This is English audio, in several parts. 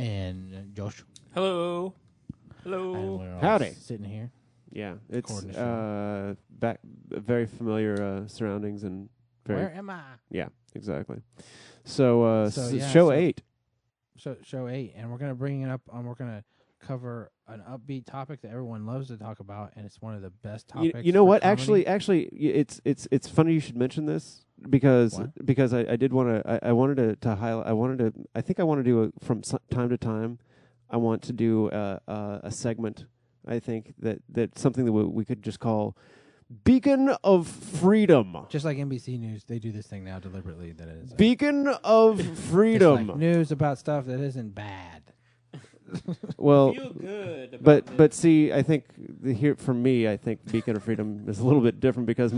And Josh. Hello. Hello. And we're all Howdy. sitting here. Yeah, it's Recording the back very familiar surroundings and very Where am I? yeah, exactly. So, yeah, show 8. Show 8, and we're gonna bring it up. We're gonna cover an upbeat topic that everyone loves to talk about, and it's one of the best topics. You know what? Comedy. Actually, it's funny you should mention this because I did want to. I wanted to highlight. I think I want to do from time to time. I want to do a segment. I think that's something that we could just call Beacon of Freedom. Just like NBC News, they do this thing now deliberately. That is Beacon of Freedom. like news about stuff that isn't bad. Well, Feel good about but see, I think here for me, I think Beacon of Freedom is a little bit different because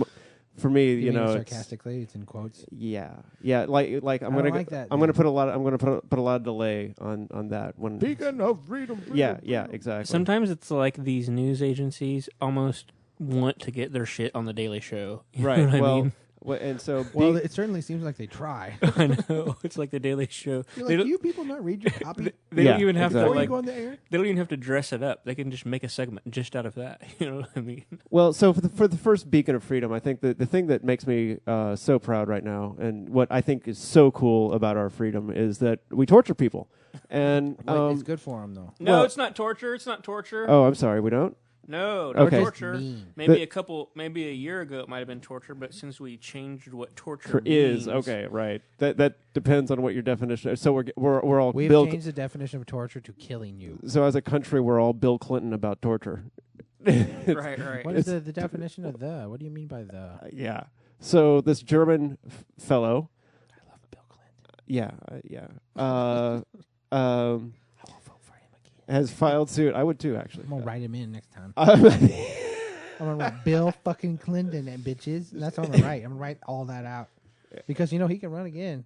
for me, You know, mean sarcastically, it's in quotes. yeah, like I'm gonna like that, I'm gonna put a lot of delay on that when Beacon of Freedom. yeah, exactly. Sometimes it's like these news agencies almost want to get their shit on the Daily Show. You right. know what I Well, mean? and so Well, it certainly seems like they try. I know. It's like the Daily Show. You're They like, don't- do you people not read your copy They Yeah, don't even have exactly. before to you go like. on the air? They don't even have to dress it up. They can just make a segment just out of that. You know what I mean? Well, so for the first Beacon of Freedom, I think the thing that makes me so proud right now, and what I think is so cool about our freedom, is that we torture people. And It's good for them, though. No, Well- it's not torture. It's not torture. oh, I'm sorry, we don't. No, no Okay. torture. Mean. Maybe a year ago it might have been torture, but since we changed what torture Is means, okay, right? That depends on what your definition is. So we're all We've Bill. changed the definition of torture to killing you. So as a country, we're all Bill Clinton about torture. right. What is the definition of the? What do you mean by the? Yeah. So this German fellow. I love Bill Clinton. Yeah. I won't vote for him again. Has filed suit. I would too, actually. I'm gonna write him in next time. Um, I'm gonna write Bill fucking Clinton and bitches. And that's what I'm gonna write. I'm gonna write all that out because he can run again.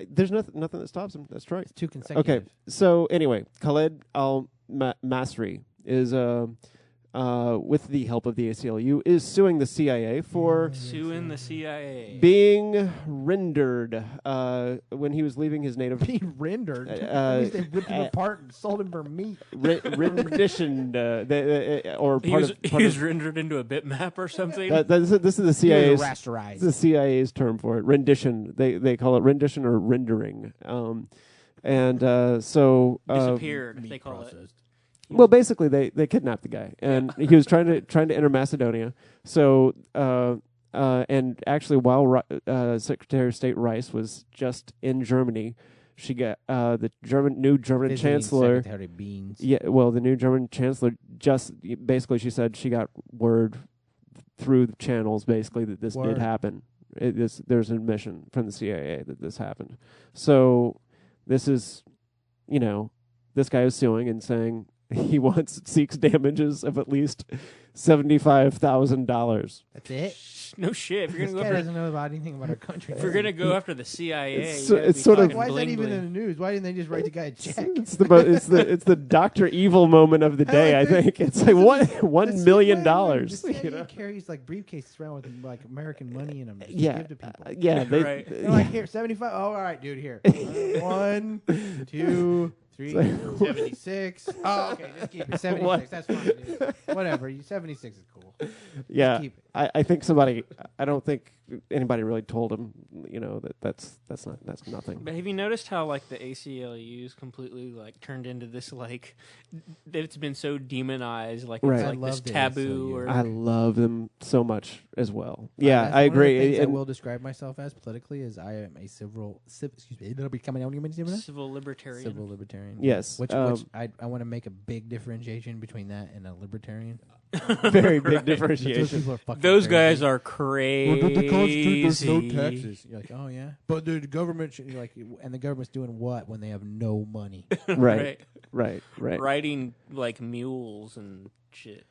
There's nothing that stops him. That's right. It's 2 consecutive. Okay. So anyway, Khaled Al-Masri is with the help of the ACLU is suing the CIA for Suing the CIA. being rendered when he was leaving his native Being rendered. At least they ripped him apart and sold him for meat. renditioned or He part was, of he was rendered into a bitmap or something. this is the He was CIA's rasterized. the CIA's term for it. Rendition. They call it rendition or rendering. Disappeared. They call it. Well, basically, they kidnapped the guy, and he was trying to enter Macedonia. So, and actually, while Secretary of State Rice was just in Germany, she got the new German Visiting Chancellor. Secretary Beans. Yeah, well, the new German Chancellor just basically she said she got word through the channels basically that this did happen. There's an admission from the CIA that this happened. So, this is, this guy is suing and saying. He seeks damages of at least $75,000. That's it. No shit. If you're This gonna guy go doesn't know about anything about our country. if you're gonna go after the CIA, It's you gotta it's be sort of- fucking Why is that even bling-bling. in the news? Why didn't they just write the guy a check? It's the Dr. Evil moment of the day. I think it's like $1 million. The CIA carries like briefcases around with like American money in them. Just to give to people. Yeah. Right. They're like, here, 75. Oh, all right, dude, here. 1, 2, 3, 76. Oh, okay, just keep it. 76. That's fine, dude. Whatever. 76 is cool. Yeah. Keep it. I think I don't think anybody really told him, that's nothing. But have you noticed how like the ACLU's completely like turned into this like that it's been so demonized, like Right. it's I like this love the taboo ACLU. or I love them so much as well. Yeah, That's I one of the agree. things I And- will describe myself as politically is I am a civil libertarian. civil libertarian. Civil libertarian. Yes, Which I want to make a big differentiation between that and a libertarian. very big Those differentiation. people are fucking Those crazy. guys are crazy. no taxes. You're like, oh yeah, but the government, you're like, and the government's doing what when they have no money? Right. Riding like mules and shit,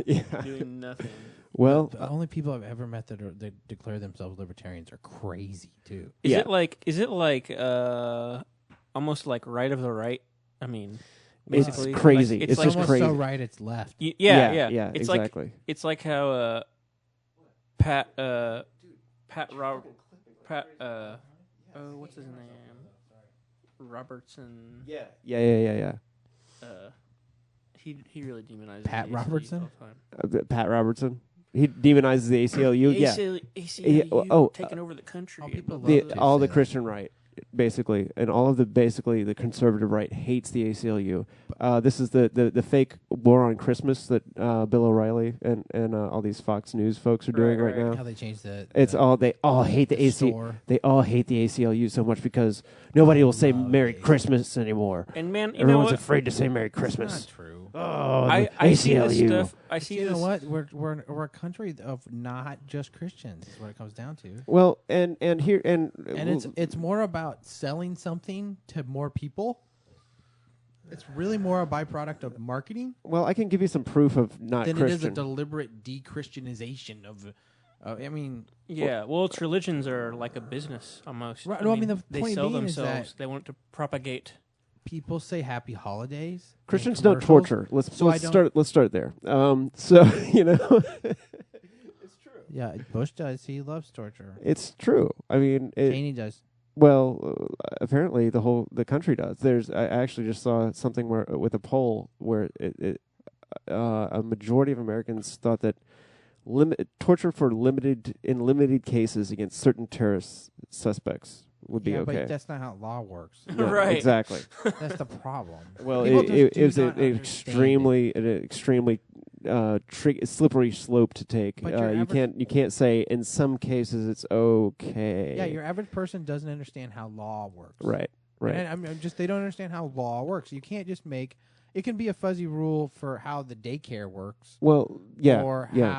Yeah. doing nothing. Well, The only people I've ever met that declare themselves libertarians are crazy too. Is Yeah. it like almost like right of the right? I mean, It's basically crazy. Like, It's It's just almost crazy. so right it's left. Yeah. It's exactly. like it's like how Pat what's his name? Robertson. Yeah. He really demonizes Pat the ACLU Robertson? all the time. Pat Robertson. He demonizes the ACLU. The Yeah. ACLU taking over the country. people The, love to all say the that. Christian right, basically, and all of the the conservative right hates the ACLU. This is the fake war on Christmas that Bill O'Reilly and all these Fox News folks are doing right now. How they changed the They all hate the ACLU. store. They all hate the ACLU so much because nobody will say love Merry it. Christmas anymore. And man, you know Everyone's what? afraid to say Merry That's Christmas. not true. Oh, I the see this ACLU. stuff. I see You this. know what? We're a country of not just Christians. Is what it comes down to. Well, and here and It's more about selling something to more people. It's really more a byproduct of marketing well, I can give you some proof of not than Christian. it is a deliberate de-Christianization of. I mean, Yeah, well, its religions are like a business almost. Right, no, I mean, the they point sell being is themselves. that- They want to propagate. people say Happy Holidays. in Christians don't commercials. torture. Let's So I don't- start. Let's start there. So you know, Yeah, Bush does. He loves torture. it's true. I mean, Cheney does. well, apparently the country does. I actually just saw something with a poll where a majority of Americans thought that torture for limited cases against certain terrorist suspects would be Yeah, okay. but that's not how law works. No, Right. Exactly. That's the problem. Well, People it just was do an not understand extremely slippery slope to take. But your You can't say in some cases it's okay. Yeah, your average person doesn't understand how law works. right. And I'm just they don't understand how law works. You can't just make it can be a fuzzy rule for how the daycare works. Well, yeah, Or yeah.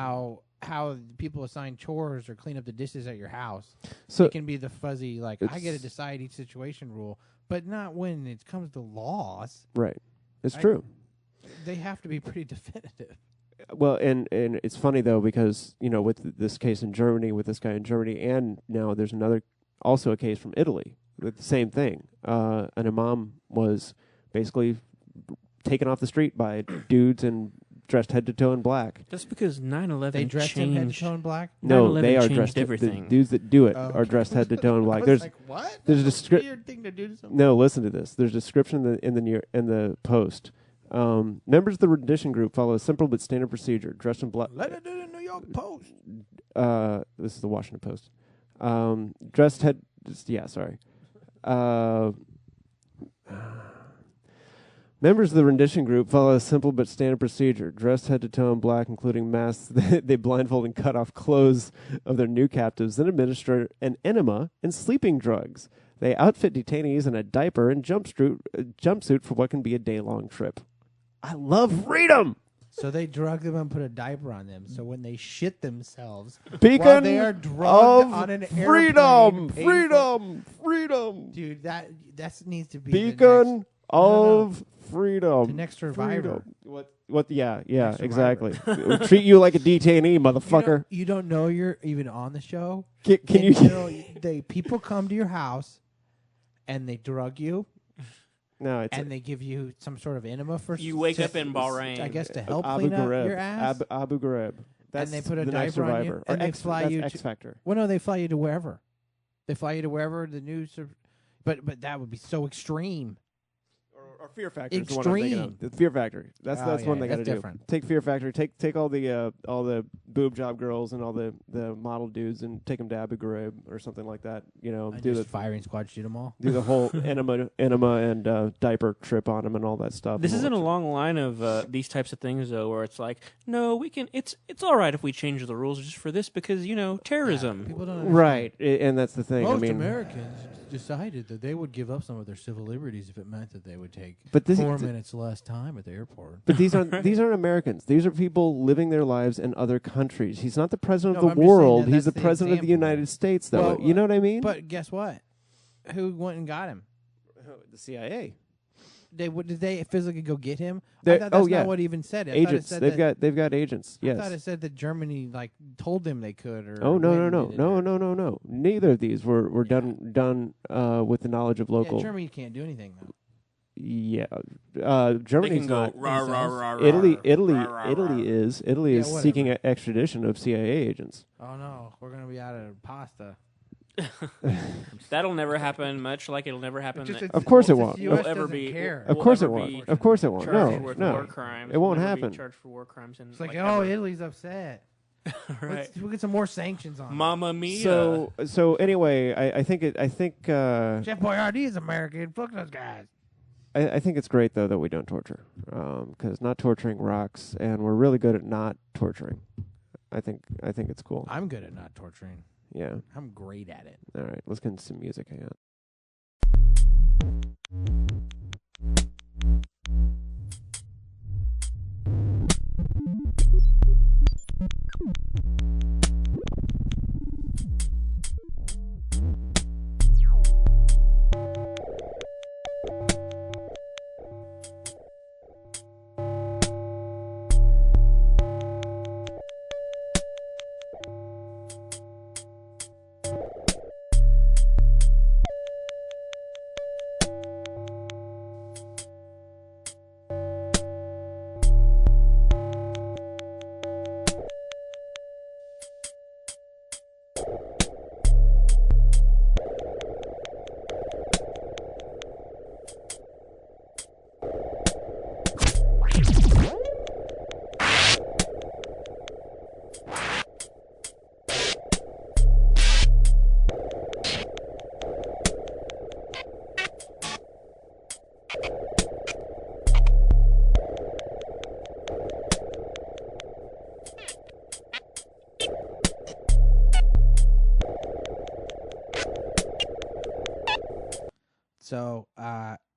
how people assign chores or clean up the dishes at your house. So It can be the fuzzy like I get to decide each situation rule, but not when it comes to laws. right, it's I- true. They have to be pretty definitive. Well, and it's funny though because with this case in Germany, with this guy in Germany, and now there's also a case from Italy with the same thing. An imam was basically taken off the street by dudes and dressed head to toe in black. That's because 9/11 They dressed him head to changed. toe in black. No, 9/11 they are changed dressed. The everything. dudes that do it Oh, are okay. dressed head to toe in I black. was There's like, what? there's a That's descri- weird thing to do to someone. no. Listen to this. There's description in the post. Members of the rendition group follow a simple but standard procedure. Dressed in black. Let it do the New York Post. This is the Washington Post. Dressed head. Yeah, sorry. Members of the rendition group follow a simple but standard procedure. Dressed head to toe in black, including masks, they blindfold and cut off clothes of their new captives, then administer an enema and sleeping drugs. They outfit detainees in a diaper and jumpsuit for what can be a day-long trip. I love freedom! So they drug them and put a diaper on them. So when they shit themselves, Beacon while they are drugged of on an freedom! airplane, paid Freedom! dude, that needs to be Beacon No, of freedom. the next Survivor. Freedom. What? Yeah, Next exactly. Survivor. Treat you like a detainee, motherfucker. You don't know you're even on the show. Can you? They people come to your house, and they drug you, No, it's and they give you some sort of enema for. You wake up in Bahrain. I guess to help Abu clean up Ghraib. your ass. Abu Ghraib. That's they put a the next diaper on you, Survivor. and Or they fly you X to- Factor. Well, no, they fly you to wherever. They fly you to wherever the news. But that would be so extreme. Or Fear Factor. Is the one I'm thinking of. Extreme. The Fear Factor. That's Oh, one yeah, they got to that's do. different. Take Fear Factor. Take all the boob job girls and all the model dudes and take them to Abu Ghraib or something like that. And just firing squad shoot them all. do the whole enema and diaper trip on them and all that stuff. This and all isn't a that long line of these types of things, though, where it's like, no, we can. It's all right if we change the rules just for this because terrorism. People don't shit. understand. Right, and that's the thing. Most I mean, Americans decided that they would give up some of their civil liberties if it meant that they would take But this- 4 minutes less time at the airport. but these aren't Americans. These are people living their lives in other countries. He's not the president No, of I'm the just saying world. that He's the that's the president of the example. United States, though. Well, You know what I mean? But guess what? Who went and got him? the CIA. Did they physically go get him? They- I thought that's oh, yeah. not what it even said. I thought it Agents. said They've that, got agents. I thought Yes. it said that Germany told them they could. Or Oh no went no and no did it, no or- no no no! Neither of these were done with the knowledge of local. Yeah, Germany can't do anything though. Yeah, They Germany's can go not. rah, rah, rah, rah, Italy rah, rah, Italy rah. is Yeah, seeking whatever. extradition of CIA agents. Oh no, we're gonna be out of pasta. That'll never happen. Much like it'll never happen. Of course it won't. The US We'll ever doesn't be. care. Of course it won't. Of course it won't. Charged with No, war no. crimes. It won't We'll never be happen. charged for war crimes. And It's like, ever. Italy's upset. Right. We'll get some more sanctions on. Mamma mia. So anyway, I think Chef Boyardee is American. Fuck those guys. I think it's great though that we don't torture, because not torturing rocks, and we're really good at not torturing. I think it's cool. I'm good at not torturing. Yeah. I'm great at it. All right, let's get into some music. Hang on. So,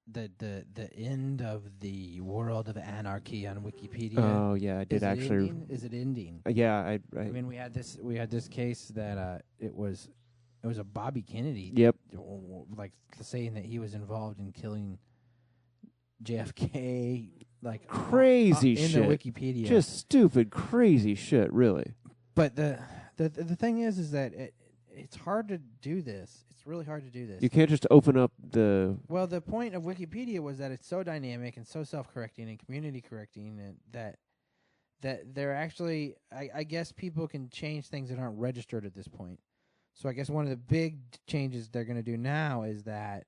the end of the world of anarchy on Wikipedia. Oh yeah, I did actually. Is it ending? Yeah, I mean, we had this case that it was a Bobby Kennedy. Yep. Like saying that he was involved in killing JFK. Like crazy in shit. the Wikipedia. Just stupid, crazy shit. Really. But the thing is that it's hard to do this. It's really hard to do this. You can't just open up the. Well, the point of Wikipedia was that it's so dynamic and so self-correcting and community correcting, and that they're actually, I guess people can change things that aren't registered at this point. So I guess one of the big changes they're going to do now is that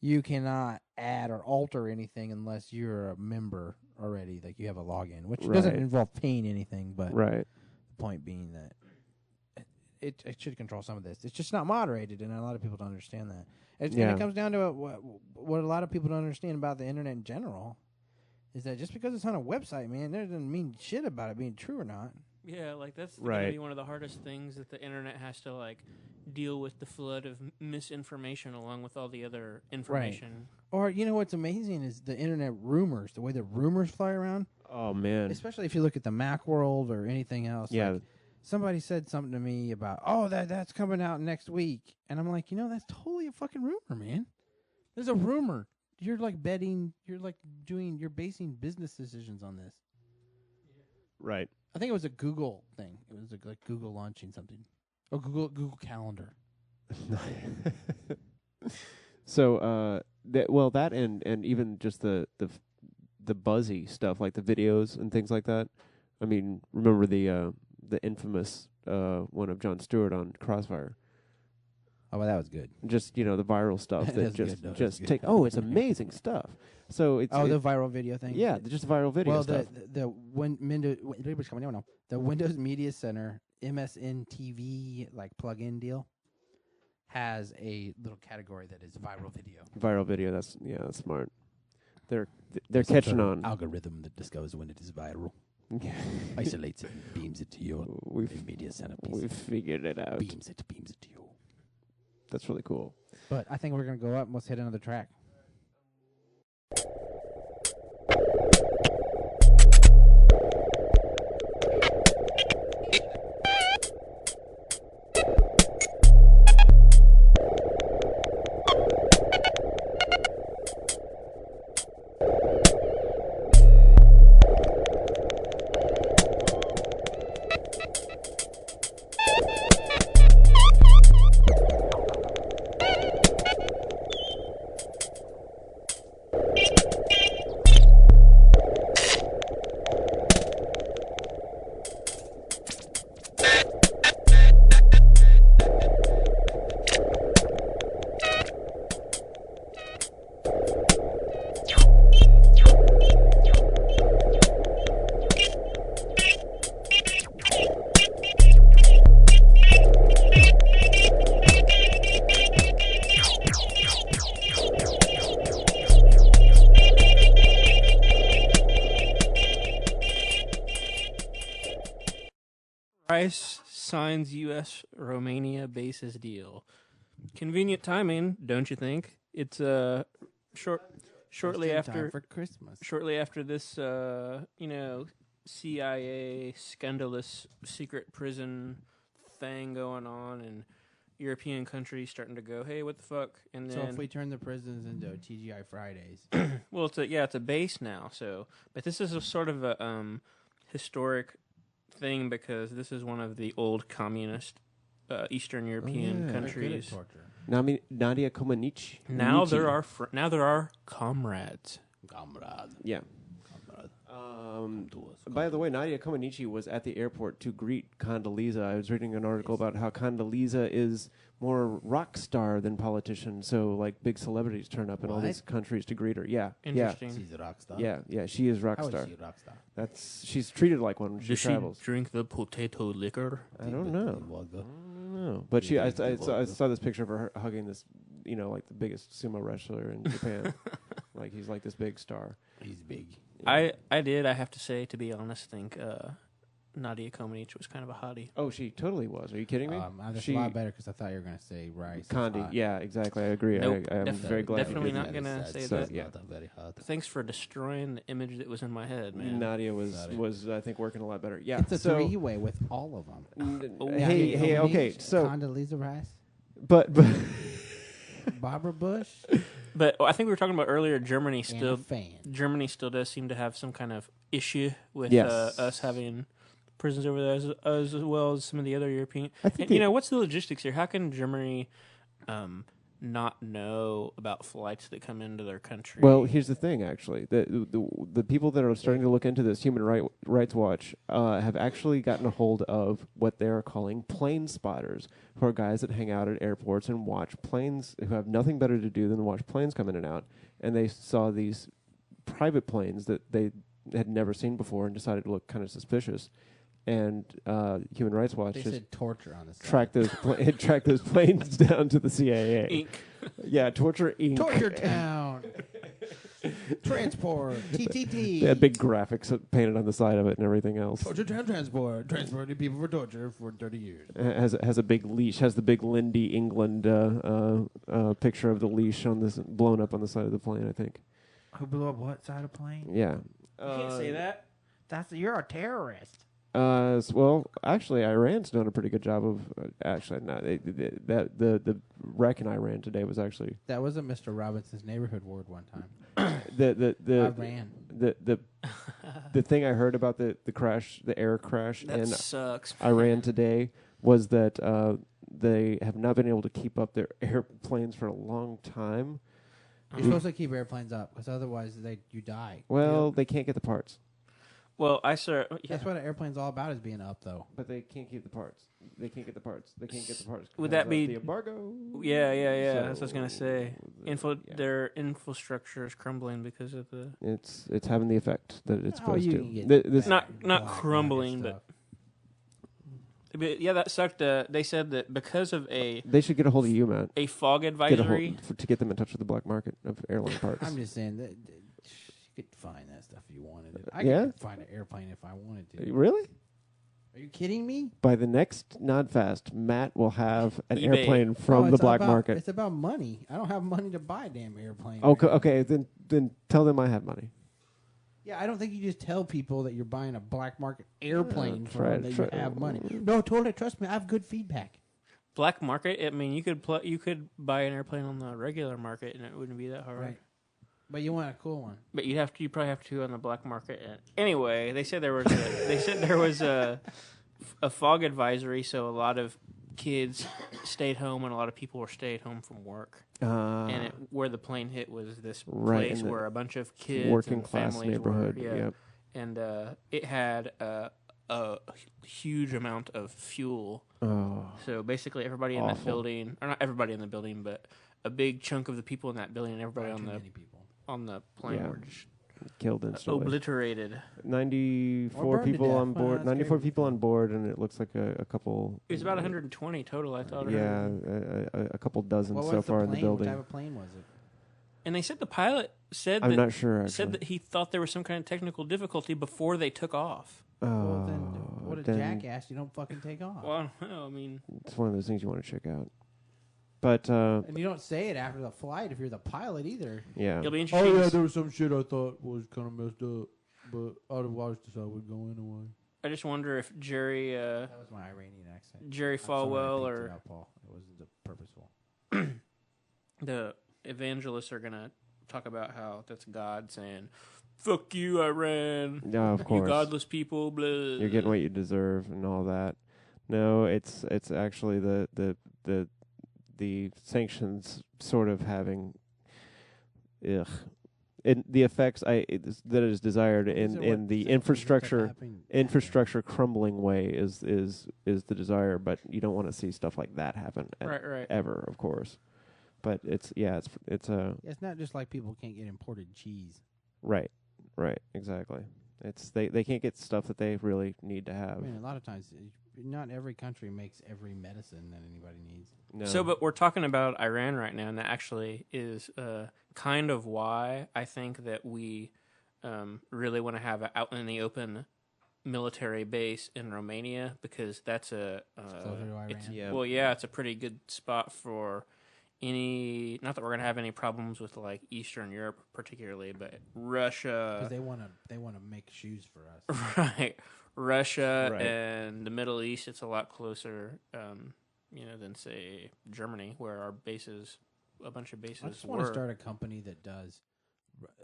you cannot add or alter anything unless you're a member already, like you have a login, which doesn't involve paying anything, but the point being that it should control some of this. It's just not moderated, and a lot of people don't understand that. And it comes down to what a lot of people don't understand about the internet in general is that just because it's on a website, man, that doesn't mean shit about it being true or not. Yeah, like that's going to be one of the hardest things that the internet has to like deal with, the flood of misinformation along with all the other information. Right. Or you know what's amazing is the internet rumors, the way the rumors fly around. Oh man! Especially if you look at the Macworld or anything else. Yeah. Like somebody said something to me about, that's coming out next week, and I'm like, that's totally a fucking rumor, man. There's a rumor. You're like betting. You're like you're basing business decisions on this. Right. I think it was a Google thing. It was like Google launching something. Oh, Google Calendar. So, that and even just the buzzy stuff, like the videos and things like that. I mean, remember the infamous one of Jon Stewart on Crossfire. Oh, well, that was good. Just the viral stuff that just take. Oh, it's amazing stuff. So it's the viral video thing. Yeah, just viral video stuff. The Windows Media Center MSN TV like plug-in deal has a little category that is viral video. Viral video. That's smart. They're catching on. Algorithm that discovers when it is viral. Isolates it, and beams it to your media center piece. We've figured it out. Beams it to you. That's really cool. But I think we're going to go up and let's hit another track. Rice signs U.S.-Romania bases deal. Convenient timing, don't you think? It's shortly after for Christmas. Shortly after this, CIA scandalous secret prison thing going on, and European countries starting to go, hey, what the fuck? And then, so if we turn the prisons into TGI Fridays, well, it's a base now. So, but this is a sort of a historic thing because this is one of the old communist Eastern European countries. Nadia Comaneci. Now there are comrades. Yeah. By the way, Nadia Comaneci was at the airport to greet Condoleezza. I was reading an article about how Condoleezza is more rock star than politician. So, like, big celebrities turn up in all these countries to greet her. Yeah, interesting. She's a rock star. Yeah, she is rock star. How is she a rock star? She's treated like one when she travels. Does she drink the potato liquor? I don't know. But I saw this picture of her hugging this, like the biggest sumo wrestler in Japan. Like he's like this big star. He's big. Yeah. I have to say, to be honest, think Nadia Comaneci was kind of a hottie. Oh, she totally was. Are you kidding me? That's a lot better because I thought you were going to say Rice. Condi, yeah, exactly. I agree. Nope, I'm very glad. Definitely not going to say that. Yeah. Very hot. Thanks for destroying the image that was in my head, man. Nadia was I think working a lot better. Yeah, it's a three-way with all of them. Hey, okay. So Condoleezza Rice, but Barbara Bush. But I think we were talking about earlier. Germany still does seem to have some kind of issue with us having prisons over there, as well as some of the other European. What's the logistics here? How can Germany not know about flights that come into their country? Well, here's the thing. Actually, the people that are starting to look into this, Human Rights Watch, have actually gotten a hold of what they are calling plane spotters, who are guys that hang out at airports and watch planes, who have nothing better to do than watch planes come in and out. And they saw these private planes that they had never seen before and decided to look kind of suspicious. And Human Rights Watch said torture on the side. track those planes down to the CIA. Inc. Yeah, Torture Inc. Torture Town. Transport. TTT. They had big graphics painted on the side of it and everything else. Torture Town Transport. Transporting people for torture for 30 years. Has a big leash. Has the big Lindy England picture of the leash on this blown up on the side of the plane, I think. Who blew up what side of plane? Yeah. You can't say that. You're a terrorist. Well, actually, Iran's done a pretty good job of. The wreck in Iran today was actually. That wasn't Mr. Robinson's neighborhood ward one time. Iran. The thing I heard about the crash, the air crash that in sucks. Iran today was that they have not been able to keep up their airplanes for a long time. You're supposed to keep airplanes up because otherwise you die. Well, they can't get the parts. Well, That's what an airplane's all about, is being up, though. But they can't keep the parts. They can't get the parts. Would that be the embargo? Yeah. So That's what I was gonna say. Their infrastructure is crumbling because of the. It's having the effect that it's supposed to. This not crumbling, but yeah, that sucked. They said that because of they should get a hold of you, Matt. A fog advisory to get them in touch with the black market of airline parts. I'm just saying that. You could find that stuff if you wanted it. I could find an airplane if I wanted to. Really? Are you kidding me? By the next Nodfast, Matt will have an eBay. Airplane from the black market. It's about money. I don't have money to buy a damn airplane. Okay, then tell them I have money. Yeah, I don't think you just tell people that you're buying a black market airplane you have money. No, totally. Trust me, I have good feedback. Black market. I mean, you could buy an airplane on the regular market, and it wouldn't be that hard. Right. But you want a cool one. But you probably have to on the black market. Anyway, they said there was a fog advisory, so a lot of kids stayed home and a lot of people were stayed home from work. And where the plane hit was this place where a bunch of kids working and class families neighborhood. were. Yeah. Yep. And it had a huge amount of fuel. Oh. So basically, everybody in that building, or not everybody in the building, but a big chunk of the people in that building and everybody on the plane were just killed instantly. Obliterated. 94 people on board. 94 people on board, and it looks like a couple. It was about 120 total, I thought. Yeah, a couple dozen so far in the building. What type of plane was it? And they said the pilot said I'm not sure. Actually. Said that he thought there was some kind of technical difficulty before they took off. Oh, well, then what a jackass! You don't fucking take off. Well, I mean, it's one of those things you want to check out. But and you don't say it after the flight if you're the pilot either. Yeah. It'll be interesting. Oh yeah, there was some shit I thought was kind of messed up, but otherwise I would go anyway. I just wonder if Jerry. That was my Iranian accent. Jerry Falwell or it wasn't purposeful. The evangelists are gonna talk about how that's God saying, "Fuck you, Iran." Yeah, of course. You godless people. Blah. You're getting what you deserve and all that. No, it's actually the sanctions sort of having, the effects that is desired in the infrastructure crumbling way is the desire, but you don't want to see stuff like that happen ever, of course. But it's not just like people can't get imported cheese. Right, exactly. It's they can't get stuff that they really need to have. I mean, a lot of times, not every country makes every medicine that anybody needs. No. So, but we're talking about Iran right now, and that actually is kind of why I think that we really want to have an out in the open military base in Romania, because that's closer to Iran. It's a pretty good spot for any. Not that we're going to have any problems with like Eastern Europe particularly, but Russia, because they want to make shoes for us, right? Russia and the Middle East, it's a lot closer, than say Germany, where our bases, a bunch of bases. I just want to start a company that does,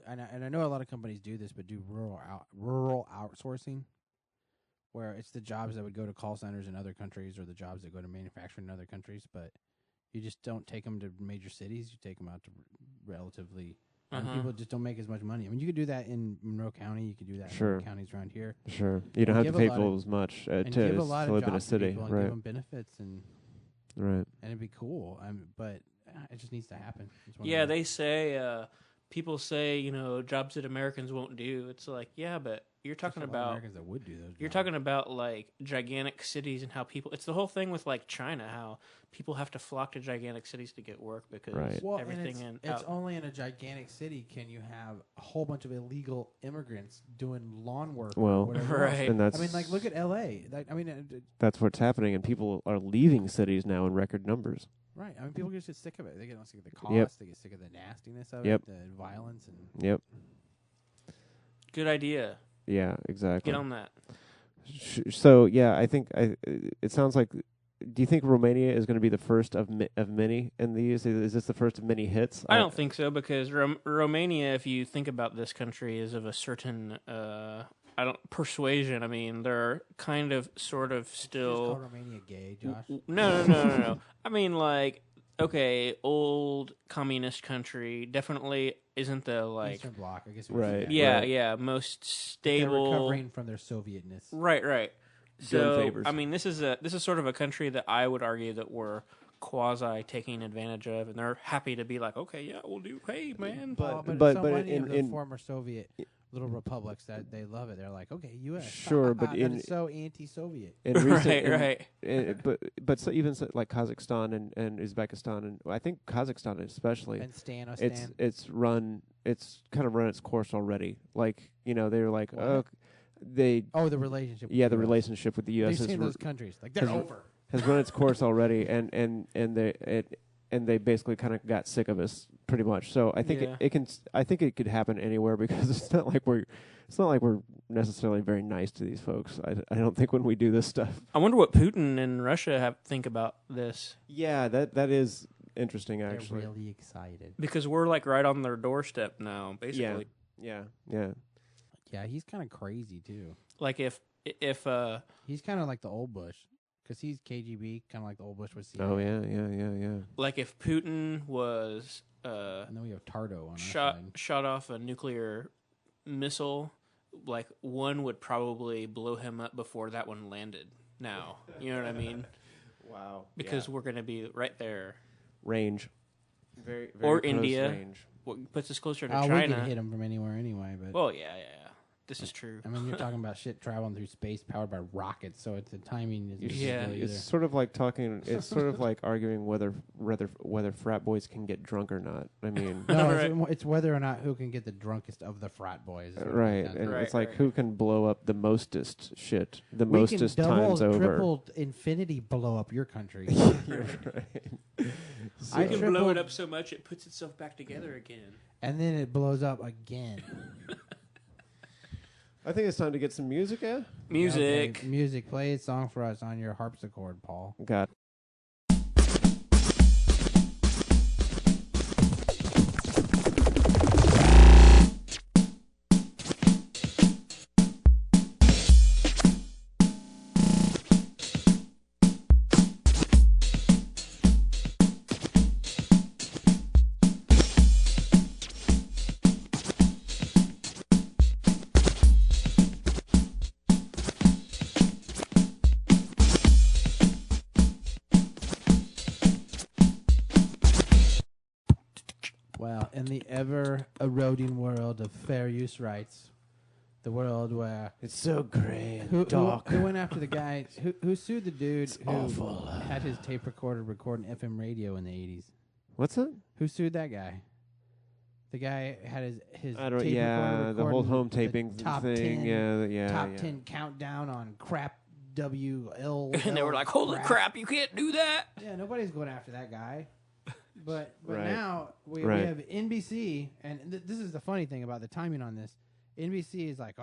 and I know a lot of companies do this, but do rural outsourcing, where it's the jobs that would go to call centers in other countries or the jobs that go to manufacturing in other countries, but you just don't take them to major cities. You take them out to relatively. People just don't make as much money. I mean, you could do that in Monroe County. You could do that in counties around here. Sure. You don't have to pay people as much to live in a city. And right. give them benefits and right. And it'd be cool. But it just needs to happen. Yeah, they say people say jobs that Americans won't do. It's like, yeah, but you're talking about Americans that would do those jobs. You're talking about like gigantic cities and how people. It's the whole thing with like China, how people have to flock to gigantic cities to get work because everything it's only in a gigantic city can you have a whole bunch of illegal immigrants doing lawn work. Well, right. And that's, I mean, like look at L.A. That's what's happening, and people are leaving cities now in record numbers. Right. I mean, people get sick of it. They get sick of the cost. They get sick of the nastiness of it, the violence, and Yep. Good idea. Yeah, exactly. Get on that. So yeah, I think it sounds like. Do you think Romania is going to be the first of many in these? Is this the first of many hits? I don't think so, because Romania, if you think about this country, is of a certain persuasion. I mean, they're kind of, sort of still. Just call Romania gay, Josh? No. I mean, like, okay, old communist country definitely isn't the like Eastern Bloc, I guess. Right. Yeah, most stable. They're recovering from their Sovietness. Right. So I mean, this is sort of a country that I would argue that we're quasi taking advantage of, and they're happy to be like, okay, yeah, we'll do. Hey, man, but in former Soviet little republics that they love it. They're like, okay, U.S. Sure, but that is so anti-Soviet. Right. But so even like Kazakhstan and Uzbekistan, and I think Kazakhstan especially, and Stan. It's kind of run its course already. Like they're like, the relationship. Yeah, the relationship with the U.S. They've seen those countries like they're over. Has run its course already, and they basically kind of got sick of us pretty much. So I think it could happen anywhere, because it's not like we're necessarily very nice to these folks. I don't think when we do this stuff. I wonder what Putin and Russia think about this. Yeah, that is interesting. Actually, they're really excited because we're like right on their doorstep now, basically. Yeah. Yeah, he's kind of crazy too. Like if he's kind of like the old Bush, because he's KGB, kind of like the old Bush was CIA. Oh yeah. Like if Putin was and then we have Tardo on shot off a nuclear missile, like one would probably blow him up before that one landed. Now, you know what I mean? Wow. Because we're going to be right there. Range. Very or close India. Range. What puts us closer to China. China. We can hit him from anywhere anyway. But well, yeah. This is true. I mean, you're talking about shit traveling through space powered by rockets, so the timing is it's sort of like talking. It's sort of like arguing whether frat boys can get drunk or not. I mean, no, it's whether or not who can get the drunkest of the frat boys. Right, and it's like who can blow up the mostest shit, the mostest times over. Triple infinity blow up your country. You're right. So you can blow it up so much it puts itself back together again, and then it blows up again. I think it's time to get some music, Music. Okay. Music. Play a song for us on your harpsichord, Paul. Got Well, in the ever-eroding world of fair use rights, the world where it's so gray and dark. Who went after the guy who sued the dude who awful. Had his tape recorder recording FM radio in the 80s? What's that? Who sued that guy? The guy had his I don't. tape recorder The whole home the taping top thing. 10, top 10 countdown on crap WL. And they were like, "Holy crap, you can't do that!" Yeah, nobody's going after that guy. But Right. now we have NBC, and this is the funny thing about the timing on this. NBC is like,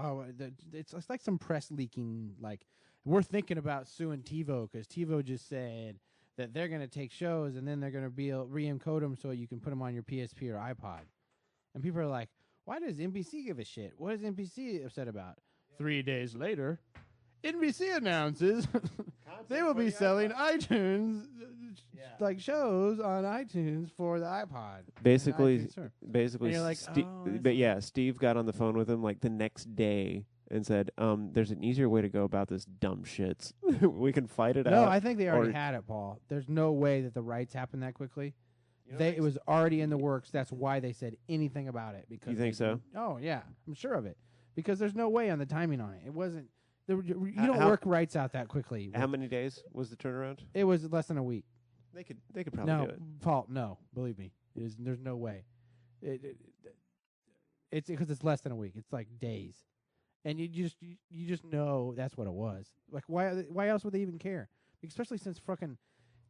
it's like some press leaking. Like, we're thinking about suing TiVo because TiVo just said that they're going to take shows and then they're going to re-encode them so you can put them on your PSP or iPod. And people are like, why does NBC give a shit? What is NBC upset about? 3 days later, NBC announces they will be selling iTunes like shows on iTunes for the iPod. Basically, and you're like, Steve got on the phone with him like the next day and said, "There's an easier way to go about this dumb shits. We can fight it out." No, I think they already had it, Paul. There's no way that the rights happened that quickly. It was already in the works. That's why they said anything about it. Because you think so? Oh yeah, I'm sure of it. Because there's no way on the timing on it. It wasn't. You don't work rights out that quickly. How many days was the turnaround? It was less than a week. They could probably do it. Paul, no, believe me, there's no way. It's because it's less than a week. It's like days, and you just know that's what it was. Like why else would they even care? Especially since fucking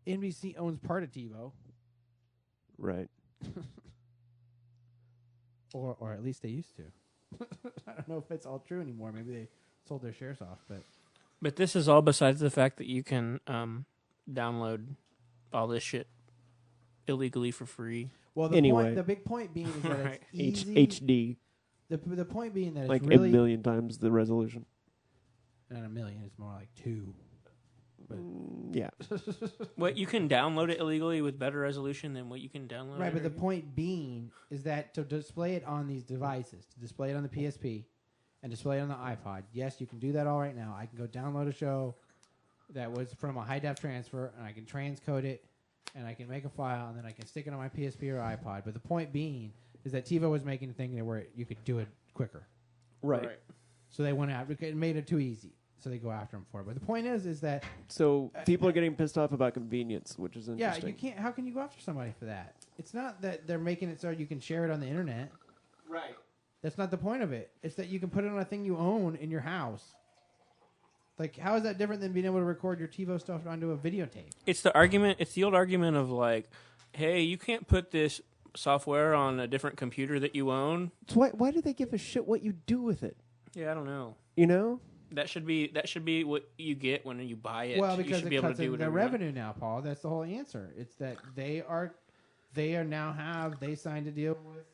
NBC owns part of TiVo, right? or at least they used to. I don't know if it's all true anymore. Maybe they sold their shares off, but this is all besides the fact that you can download all this shit illegally for free. Well, the big point being is that it's easy. HD. The point being that like it's really a million times the resolution. Not a million. It's more like 2. But yeah. What, you can download it illegally with better resolution than what you can download? Right, but the point being is that to display it on these devices, to display it on the PSP and display it on the iPod, yes, you can do that all right now. I can go download a show that was from a high-def transfer, and I can transcode it, and I can make a file, and then I can stick it on my PSP or iPod. But the point being is that TiVo was making a thing where you could do it quicker. Right. So they went after it, made it too easy. So they go after them for it. But the point is that... So people are getting pissed off about convenience, which is interesting. Yeah, you can't... How can you go after somebody for that? It's not that they're making it so you can share it on the internet. Right. That's not the point of it. It's that you can put it on a thing you own in your house. Like, how is that different than being able to record your TiVo stuff onto a videotape? It's the old argument of like, hey, you can't put this software on a different computer that you own. So why do they give a shit what you do with it? Yeah, I don't know. You know? That should be what you get when you buy it. Well, because you should be able to do their whatever revenue now, Paul. That's the whole answer. It's that they signed a deal with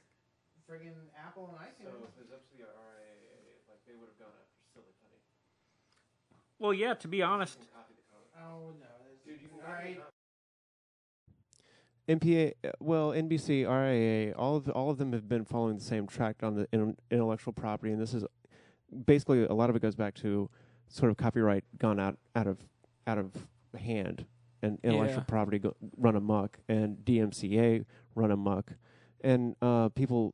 friggin' Apple and iTunes. So if it's up to the RIAA, like they would have gone after Silicon. Well, yeah. To be honest. Oh no, dude, you can right. MPA, NBC, RIAA, all of them have been following the same track on the intellectual property, and this is basically a lot of it goes back to sort of copyright gone out of hand, and intellectual property run amok, and DMCA run amok, and people,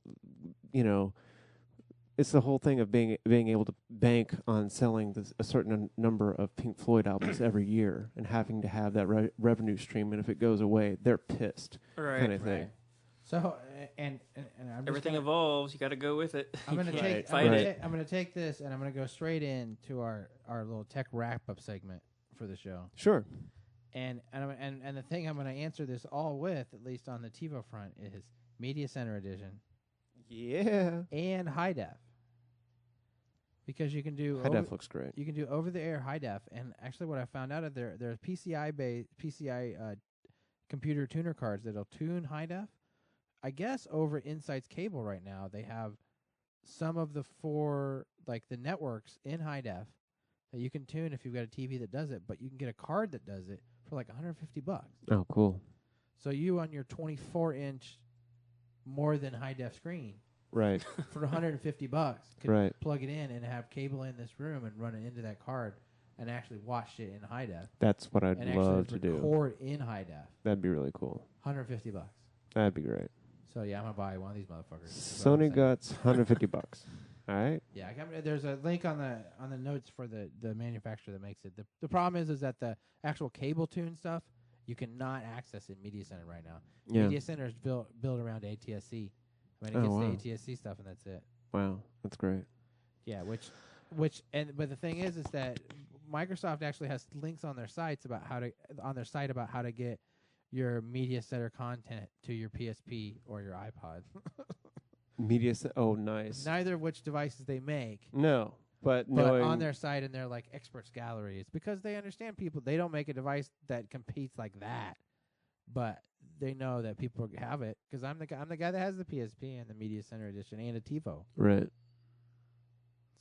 it's the whole thing of being able to bank on selling a certain number of Pink Floyd albums every year and having to have that revenue stream. And if it goes away, they're pissed, kind of thing. So and everything evolves. You got to go with it. I'm going to take I'm going to take this and I'm going to go straight into our little tech wrap up segment for the show. Sure. And the thing I'm going to answer this all with, at least on the TiVo front, is Media Center Edition. Yeah. And high def. Because you can do high def looks great. You can do over the air high def, and actually, what I found out there's PCI computer tuner cards that'll tune high def. I guess over Insight's cable right now, they have some of the the networks in high def that you can tune if you've got a TV that does it, but you can get a card that does it for like $150. Oh, cool. So you on your 24-inch more than high def screen, right, for $150 could right. plug it in and have cable in this room and run it into that card and actually watch it in high def. That's what I'd love to do. Record in high def. That'd be really cool. $150. That'd be great. So yeah, I'm gonna buy one of these motherfuckers. Sony Guts, $150. All right. Yeah, there's a link on the notes for the manufacturer that makes it. The problem is that the actual cable tune stuff you cannot access in Media Center right now. Yeah. Media Center is built around ATSC. I mean, it gets the ATSC stuff and that's it. Wow, that's great. Yeah, but the thing is that Microsoft actually has links on their sites about how to get your Media Center content to your PSP or your iPod. Oh, nice. Neither of which devices they make. No, but on their site in their like experts gallery, it's because they understand people. They don't make a device that competes like that, but they know that people have it because I'm the guy that has the PSP and the Media Center Edition and a TiVo. Right.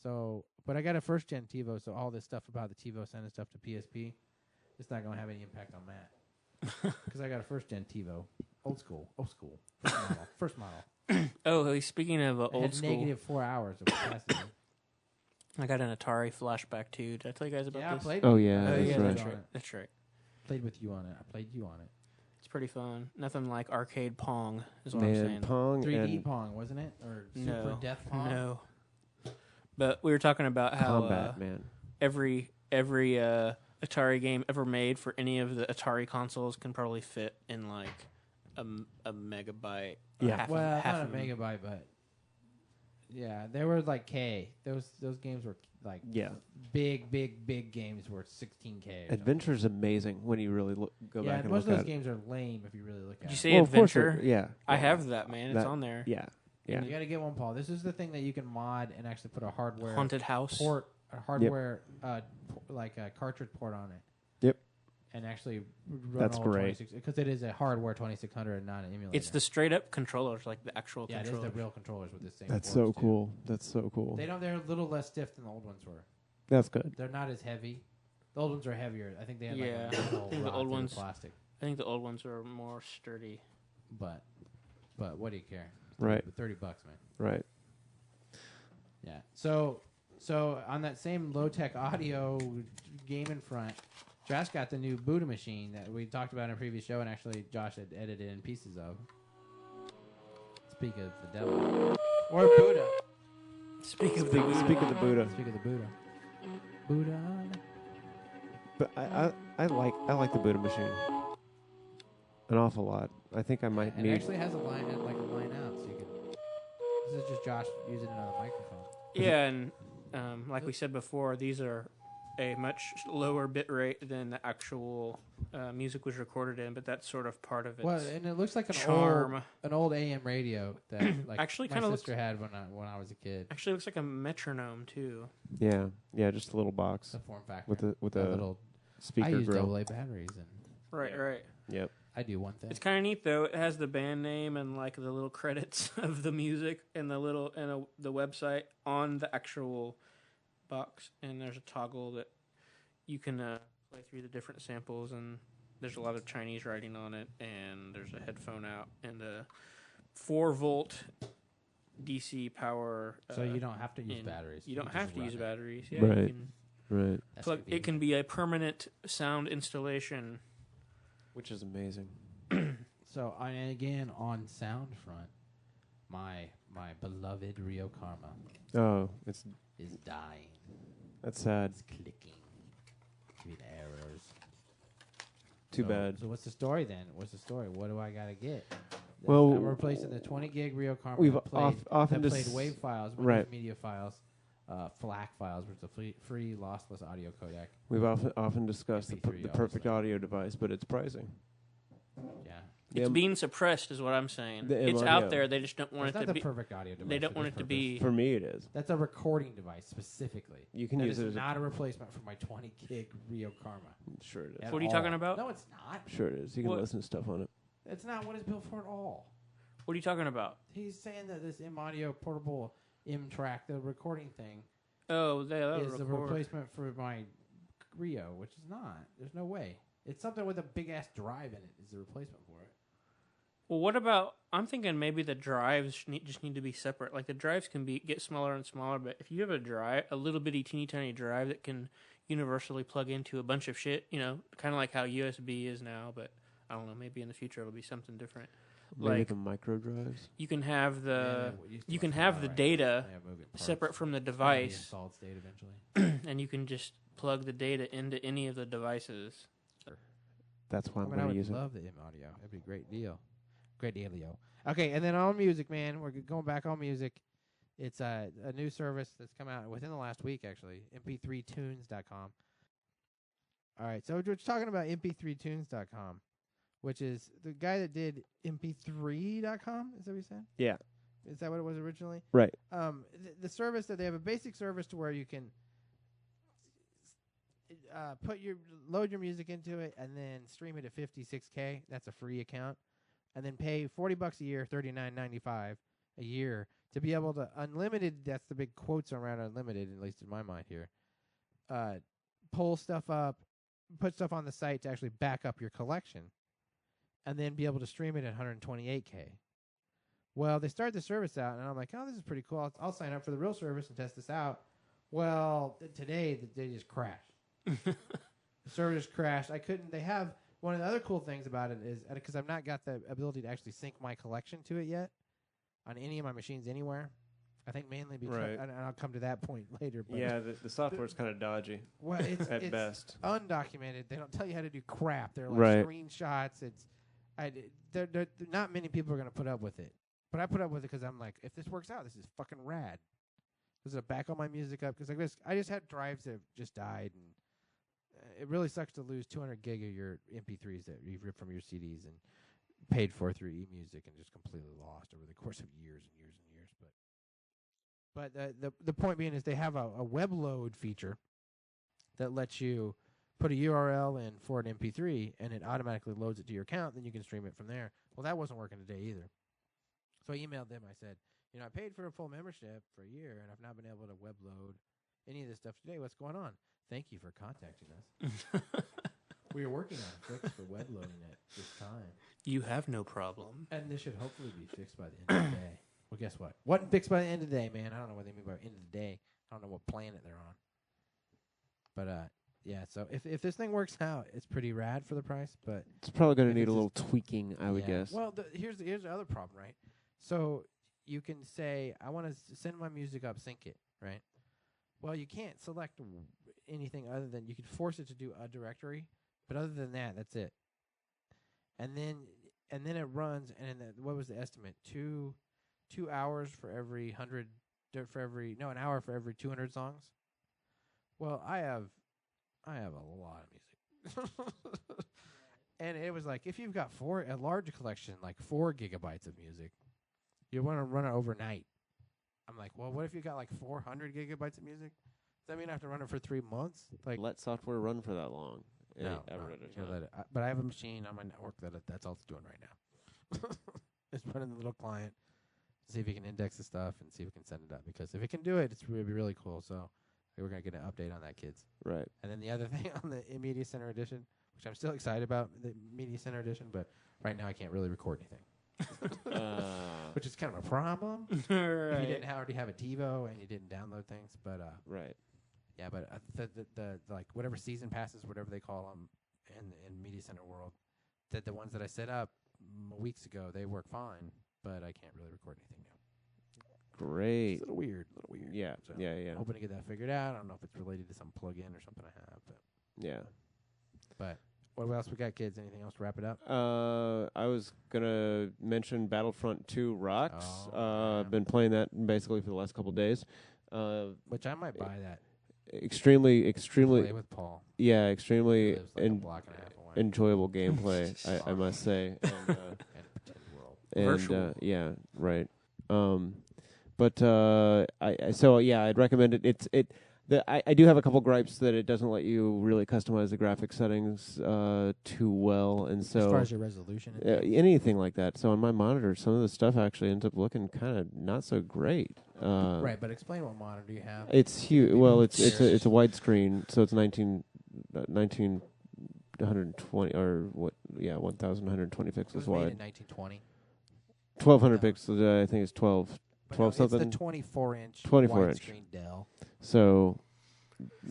So, but I got a first gen TiVo, so all this stuff about the TiVo sending stuff to PSP, it's not going to have any impact on that. Because I got a first gen TiVo, old school, first model. Oh, speaking of old school, negative 4 hours of capacity. I got an Atari flashback too. Did I tell you guys about this? I played. That's right. Played with you on it. I played you on it. It's pretty fun. Nothing like arcade Pong is what I'm saying. Pong 3D Pong, wasn't it? Or Super Death Pong? No. But we were talking about how Combat, man. Every Atari game ever made for any of the Atari consoles can probably fit in like a megabyte. Yeah. Not a megabyte, but yeah, they were like K. Those games were like big games were 16K. Adventure's amazing when you really go back and look at it. Yeah, most of those games are lame if you really look at it. Did you say Adventure? Yeah. I have that, man. It's on there. Yeah. Yeah. You got to get one, Paul. This is the thing that you can mod and actually put a hardware haunted house port, a hardware like a cartridge port on it. Yep. And actually run that's great because it is a hardware 2600 and not an emulator. It's the straight up controllers, like the actual controllers. Yeah, it is the real controllers with the same. That's so cool. That's so cool. They're a little less stiff than the old ones were. That's good. They're not as heavy. The old ones are heavier. I think they have I think the old ones plastic. I think the old ones are more sturdy. But what do you care? Right. $30, man. Right. Yeah. So on that same low tech audio gaming front, Josh got the new Buddha machine that we talked about in a previous show, and actually Josh had edited in pieces of. Speak of the devil or Buddha. Speak of the Buddha. Speak of the Buddha. Buddha. But I like the Buddha machine an awful lot. I think I might need. It actually has a line out, so you could. This is just Josh using it on a microphone. Yeah, and like we said before, these are a much lower bit rate than the actual music was recorded in, but that's sort of part of its and it looks like an old AM radio that like actually my sister had when I was a kid. Actually, looks like a metronome too. Yeah, just a little box. The form factor with a little speaker. I use grill. AA batteries and right. Yep. I do one thing. It's kind of neat though. It has the band name and like the little credits of the music and the website on the actual box, and there's a toggle that you can play through the different samples, and there's a lot of Chinese writing on it, and there's a headphone out and a 4-volt DC power. So you don't have to use batteries. You don't have to use batteries. Yeah, right. You can it can be a permanent sound installation, which is amazing. So and again on sound front, my My beloved Rio Karma. Oh, is dying. That's sad. It's clicking. Giving errors. Too bad. So what's the story then? What's the story? What do I gotta get? Well, I'm replacing the 20 gig Rio Karma. We've often played WAV files, right? Media files, FLAC files, which is a free lossless audio codec. We've often discussed the perfect audio device, but it's pricing. Yeah. It's being suppressed, is what I'm saying. It's out there. They just don't want it to be. It's not the perfect audio device. They don't want it to be. For me, it is. That's a recording device specifically. You can use it as not a replacement for my 20 gig Rio Karma. Sure it is. What are you talking about? No, it's not. Sure it is. You can listen to stuff on it. It's not what it's built for at all. What are you talking about? He's saying that this M Audio portable M track, the recording thing, is the replacement for my Rio, which is not. There's no way. It's something with a big ass drive in it. Is the replacement for it? Well, what about? I'm thinking maybe the drives just need to be separate. Like the drives can get smaller and smaller, but if you have a little bitty teeny tiny drive that can universally plug into a bunch of shit, kind of like how USB is now, but I don't know. Maybe in the future it'll be something different. Maybe like the micro drives. You can have the data separate from the device, solid state eventually, and you can just plug the data into any of the devices. That's why I'm going to use it. I would love the M Audio. That'd be a great deal. Great deal, Leo. Okay, and then on music, man, we're going back on music. It's a new service that's come out within the last week, actually, mp3tunes.com. All right, so we're talking about mp3tunes.com, which is the guy that did mp3.com, is that what you said? Yeah. Is that what it was originally? Right. The service that they have a basic service to where you can load your music into it and then stream it at 56K. That's a free account. And then pay $40 a year, $39.95 a year to be able to unlimited. That's the big quotes around unlimited, at least in my mind here. Pull stuff up, put stuff on the site to actually back up your collection, and then be able to stream it at 128K. Well, they started the service out, and I'm like, oh, this is pretty cool. I'll sign up for the real service and test this out. Well, today they just crashed. The server just crashed. They have. One of the other cool things about it is, because I've not got the ability to actually sync my collection to it yet on any of my machines anywhere. I think mainly because, and I'll come to that point later. But yeah, the software's kind of dodgy. Well, it's at best undocumented. They don't tell you how to do crap. They're like screenshots. They're not many people are going to put up with it, but I put up with it because I'm like, if this works out, this is fucking rad. This is a back all my music up because I just had drives that have just died and. It really sucks to lose 200 gig of your MP3s that you've ripped from your CDs and paid for through eMusic and just completely lost over the course of years and years and years. But the point being is they have a web load feature that lets you put a URL in for an MP3 and it automatically loads it to your account. Then you can stream it from there. Well, that wasn't working today either. So I emailed them. I said, I paid for a full membership for a year and I've not been able to web load any of this stuff today. What's going on? Thank you for contacting us. We are working on a fix for web loading at this time. You have no problem. And this should hopefully be fixed by the end of the day. Well, guess what? Wasn't fixed by the end of the day, man. I don't know what they mean by end of the day. I don't know what planet they're on. But, yeah, so if this thing works out, it's pretty rad for the price. But it's probably going to need a little tweaking, I would guess. Well, here's the other problem, right? So you can say, I want to send my music up, sync it, right? Well, you can't select anything other than you could force it to do a directory, but other than that, that's it. And then it runs, and what was the estimate? 2 hours for every 100, an hour for every 200 songs. Well, I have a lot of music, and it was like if you've got a large collection, like 4 gigabytes of music, you want to run it overnight. I'm like, well, what if you got like 400 gigabytes of music? Does that mean I have to run it for 3 months? Like, let software run for that long. No, but I have a machine on my network that's all it's doing right now. It's running the little client, see if we can index the stuff and see if we can send it up. Because if it can do it, it's really really cool. So we're gonna get an update on that, kids. Right. And then the other thing on the Media Center Edition, which I'm still excited about, the Media Center Edition, but right now I can't really record anything. Which is kind of a problem. If you didn't already have a TiVo and you didn't download things, but right, yeah, but the like whatever season passes, whatever they call them in Media Center world, that the ones that I set up weeks ago, they work fine, but I can't really record anything great. It's a little weird. Yeah, So yeah. Hoping to get that figured out. I don't know if it's related to some plug-in or something I have. But yeah. But what else we got, kids? Anything else to wrap it up? I was gonna mention Battlefront 2 Rocks. I've been playing that basically for the last couple of days. Which I might buy that. Extremely Play with Paul. Yeah, extremely Like a block and a half away. enjoyable gameplay. I must say. And, Virtual. Yeah, right. But I'd recommend it. I do have a couple gripes that it doesn't let you really customize the graphic settings too well, and so as far as your resolution, anything like that. So on my monitor, some of the stuff actually ends up looking kind of not so great. Right, but explain what monitor you have. It's huge. Well, it's a widescreen, so it's 1920 or what? Yeah, 1120 pixels it was wide. Made in 1920. 1200 pixels. I think it's 12. But 12 something. It's the 24-inch 24-inch widescreen Dell. So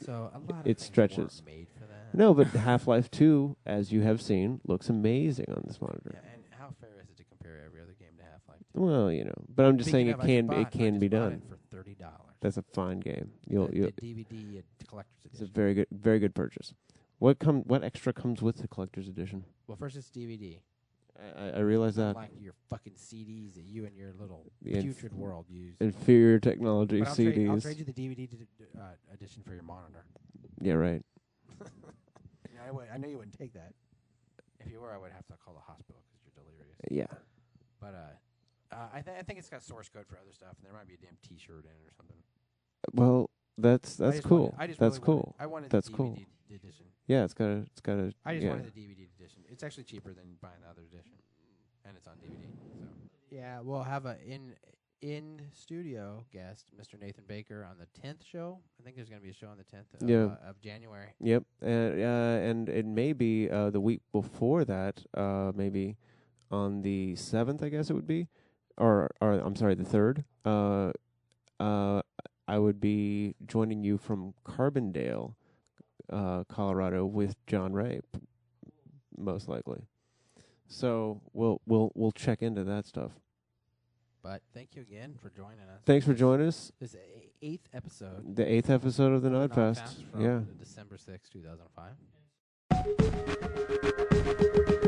a lot of it stretches. Made for that. No, but Half-Life 2, as you have seen, looks amazing on this monitor. Yeah, and how fair is it to compare every other game to Half-Life 2? Well, but I'm just saying it can be done. It for $30. That's a fine game. The DVD collector's edition. It's a very good purchase. What extra comes with the collector's edition? Well, first it's DVD. I realize that. Like your fucking CDs that you and your little putrid world use. Inferior technology but CDs. I'll trade you the DVD edition for your monitor. Yeah, right. I know you wouldn't take that. If you were, I would have to call the hospital because you're delirious. Yeah. But I think it's got source code for other stuff, and there might be a damn T-shirt in it or something. Well, that's cool. That's cool. I wanted that's the DVD cool. edition. Yeah, it's got a. I just wanted the DVD edition. It's actually cheaper than buying the other edition, and it's on DVD. So yeah, we'll have a in studio guest, Mr. Nathan Baker, on the 10th show. I think there's going to be a show on the 10th of January. Yep, and it may be the week before that, maybe on the 7th, I guess it would be, or I'm sorry, the 3rd. I would be joining you from Carbondale, Colorado, with John Ray, most likely. So we'll check into that stuff. But thank you again for joining us. Thanks for joining us. This 8th episode. The 8th episode of the Nodfast. From yeah. December 6, 2005.